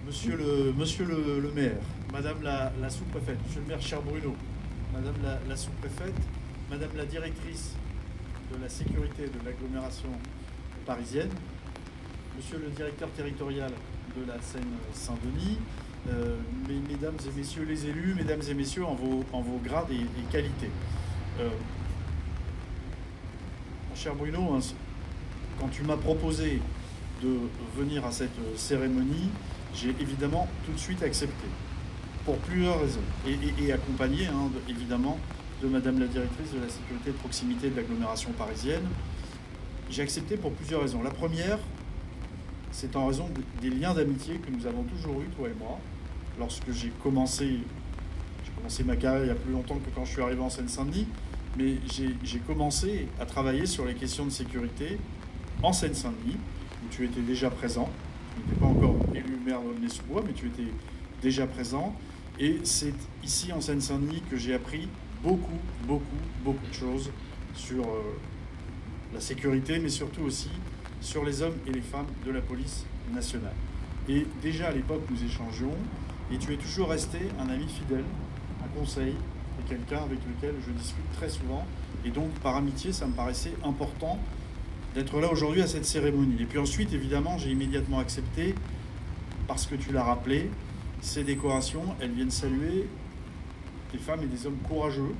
Monsieur le maire, Madame la sous-préfète, Monsieur le maire cher Bruno, Madame la sous-préfète, Madame la directrice de la sécurité de l'agglomération parisienne, Monsieur le directeur territorial de la Seine-Saint-Denis, Mesdames et Messieurs les élus, Mesdames et Messieurs en vos grades et qualités. Mon cher Bruno, hein, quand tu m'as proposé de venir à cette cérémonie, j'ai évidemment tout de suite accepté, pour plusieurs raisons, et accompagné hein, évidemment de Madame la directrice de la sécurité de proximité de l'agglomération parisienne. J'ai accepté pour plusieurs raisons. La première, c'est en raison des liens d'amitié que nous avons toujours eus, toi et moi. Lorsque j'ai commencé ma carrière il y a plus longtemps que quand je suis arrivé en Seine-Saint-Denis, mais j'ai commencé à travailler sur les questions de sécurité en Seine-Saint-Denis, où tu étais déjà présent. Tu n'étais pas encore élu maire d'Aulnay-sous-Bois, mais tu étais déjà présent. Et c'est ici en Seine-Saint-Denis que j'ai appris beaucoup de choses sur la sécurité, mais surtout aussi sur les hommes et les femmes de la police nationale. Et déjà à l'époque, nous échangions, et tu es toujours resté un ami fidèle, un conseil, et quelqu'un avec lequel je discute très souvent. Et donc, par amitié, ça me paraissait important d'être là aujourd'hui à cette cérémonie. Et puis ensuite, évidemment, j'ai immédiatement accepté, parce que tu l'as rappelé, ces décorations, elles viennent saluer des femmes et des hommes courageux,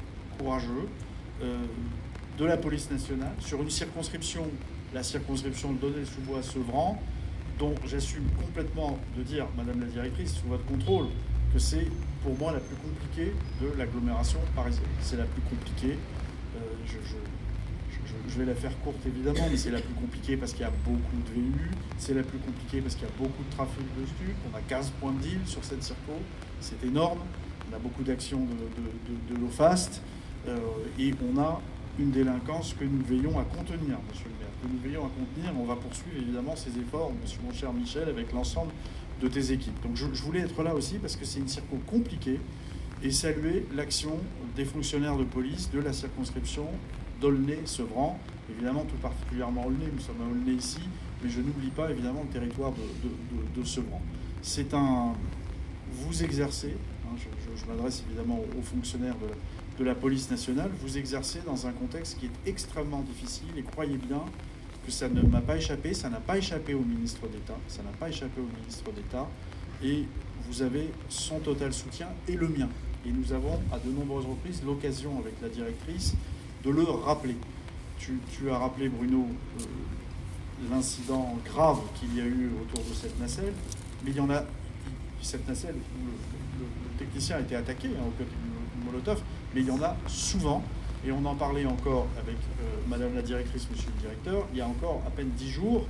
de la police nationale, sur une circonscription, la circonscription de Aulnay-sous-Bois-Sevran, dont j'assume complètement de dire, Madame la directrice, sous votre contrôle, que c'est pour moi la plus compliquée de l'agglomération parisienne. C'est la plus compliquée. Je vais la faire courte évidemment, mais c'est la plus compliquée parce qu'il y a beaucoup de VU, c'est la plus compliquée parce qu'il y a beaucoup de trafic de stup, on a 15 points de deal sur cette circo, c'est énorme, on a beaucoup d'actions de l'OFAST, et on a une délinquance que nous veillons à contenir, monsieur le maire, que nous veillons à contenir. On va poursuivre évidemment ces efforts, monsieur mon cher Michel, avec l'ensemble de tes équipes. Donc je voulais être là aussi parce que c'est une circo compliquée et saluer l'action des fonctionnaires de police de la circonscription d'Aulnay-Sevran, évidemment tout particulièrement Aulnay, nous sommes à Aulnay ici, mais je n'oublie pas évidemment le territoire de Sevran. C'est un... Vous exercez, hein, je m'adresse évidemment aux fonctionnaires de la police nationale, vous exercez dans un contexte qui est extrêmement difficile, et croyez bien que ça ne m'a pas échappé, ça n'a pas échappé au ministre d'État, et vous avez son total soutien et le mien. Et nous avons à de nombreuses reprises l'occasion avec la directrice de le rappeler. Tu as rappelé, Bruno, l'incident grave qu'il y a eu autour de cette nacelle, mais il y en a, cette nacelle où le technicien a été attaqué hein, au côté du Molotov, mais il y en a souvent, et on en parlait encore avec Madame la directrice, Monsieur le directeur, il y a encore à peine 10 jours,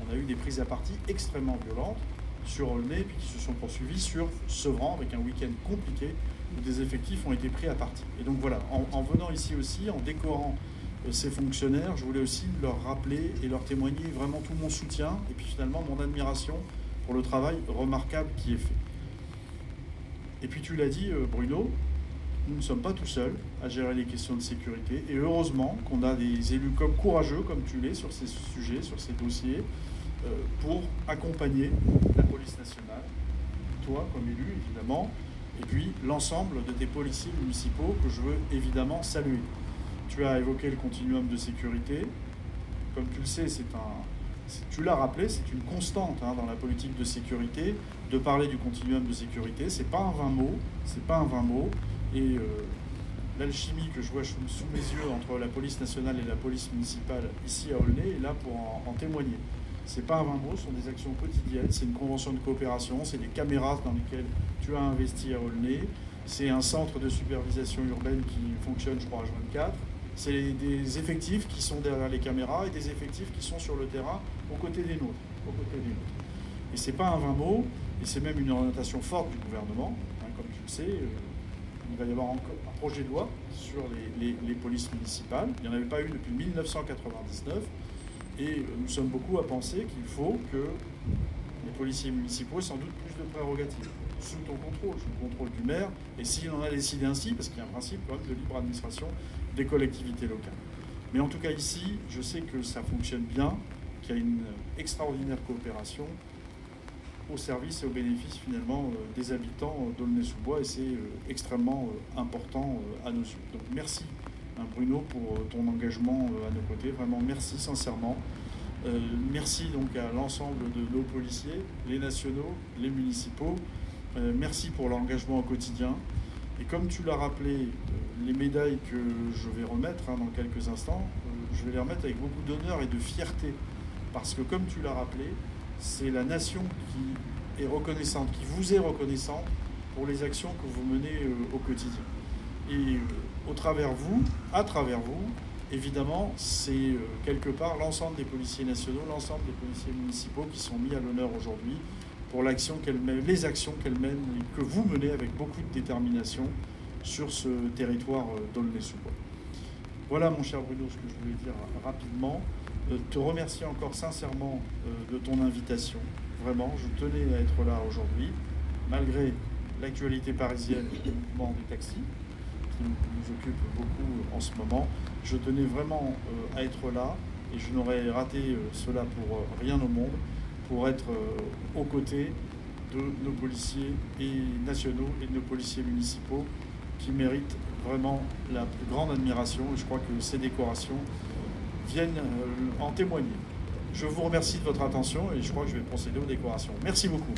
on a eu des prises à partie extrêmement violentes sur Aulnay, puis qui se sont poursuivies sur Sevran, avec un week-end compliqué, où des effectifs ont été pris à partie. Et donc voilà, en venant ici aussi, en décorant ces fonctionnaires, je voulais aussi leur rappeler et leur témoigner vraiment tout mon soutien, et puis finalement mon admiration pour le travail remarquable qui est fait. Et puis tu l'as dit, Bruno, nous ne sommes pas tout seuls à gérer les questions de sécurité, et heureusement qu'on a des élus comme courageux, comme tu l'es, sur ces sujets, sur ces dossiers, pour accompagner la police nationale, toi comme élu évidemment, et puis l'ensemble de tes policiers municipaux que je veux évidemment saluer. Tu as évoqué le continuum de sécurité. Comme tu le sais, tu l'as rappelé, c'est une constante hein, dans la politique de sécurité de parler du continuum de sécurité. C'est pas un vain mot. Et l'alchimie que je vois sous mes yeux entre la police nationale et la police municipale ici à Aulnay est là pour en témoigner. C'est pas un vain mot, ce sont des actions quotidiennes, c'est une convention de coopération, c'est des caméras dans lesquelles tu as investi à Aulnay, c'est un centre de supervision urbaine qui fonctionne, je crois, à H24. C'est des effectifs qui sont derrière les caméras et des effectifs qui sont sur le terrain aux côtés des nôtres. Et c'est pas un vain mot, et c'est même une orientation forte du gouvernement. Hein, comme tu le sais, il va y avoir encore un projet de loi sur les polices municipales. Il n'y en avait pas eu depuis 1999. Et nous sommes beaucoup à penser qu'il faut que les policiers municipaux aient sans doute plus de prérogatives, sous ton contrôle, sous le contrôle du maire, et s'il en a décidé ainsi, parce qu'il y a un principe quand même de libre administration des collectivités locales. Mais en tout cas ici, je sais que ça fonctionne bien, qu'il y a une extraordinaire coopération, au service et au bénéfice finalement des habitants d'Aulnay-sous-Bois, et c'est extrêmement important à nos yeux. Donc merci Bruno pour ton engagement à nos côtés, vraiment merci sincèrement. Merci donc à l'ensemble de nos policiers, les nationaux, les municipaux. Merci pour l'engagement au quotidien. Et comme tu l'as rappelé, les médailles que je vais remettre dans quelques instants, je vais les remettre avec beaucoup d'honneur et de fierté. Parce que comme tu l'as rappelé, c'est la nation qui est reconnaissante, qui vous est reconnaissante pour les actions que vous menez au quotidien. Et à travers vous, évidemment, c'est quelque part l'ensemble des policiers nationaux, l'ensemble des policiers municipaux qui sont mis à l'honneur aujourd'hui pour les actions qu'elles mènent et que vous menez avec beaucoup de détermination sur ce territoire d'Aulnay-sous-Bois. Voilà, mon cher Bruno, ce que je voulais dire rapidement. Te remercier encore sincèrement de ton invitation. Vraiment, je tenais à être là aujourd'hui, malgré l'actualité parisienne et le mouvement des taxis, qui nous occupe beaucoup en ce moment. Je tenais vraiment à être là, et je n'aurais raté cela pour rien au monde, pour être aux côtés de nos policiers nationaux et de nos policiers municipaux qui méritent vraiment la plus grande admiration, et je crois que ces décorations viennent en témoigner. Je vous remercie de votre attention et je crois que je vais procéder aux décorations. Merci beaucoup.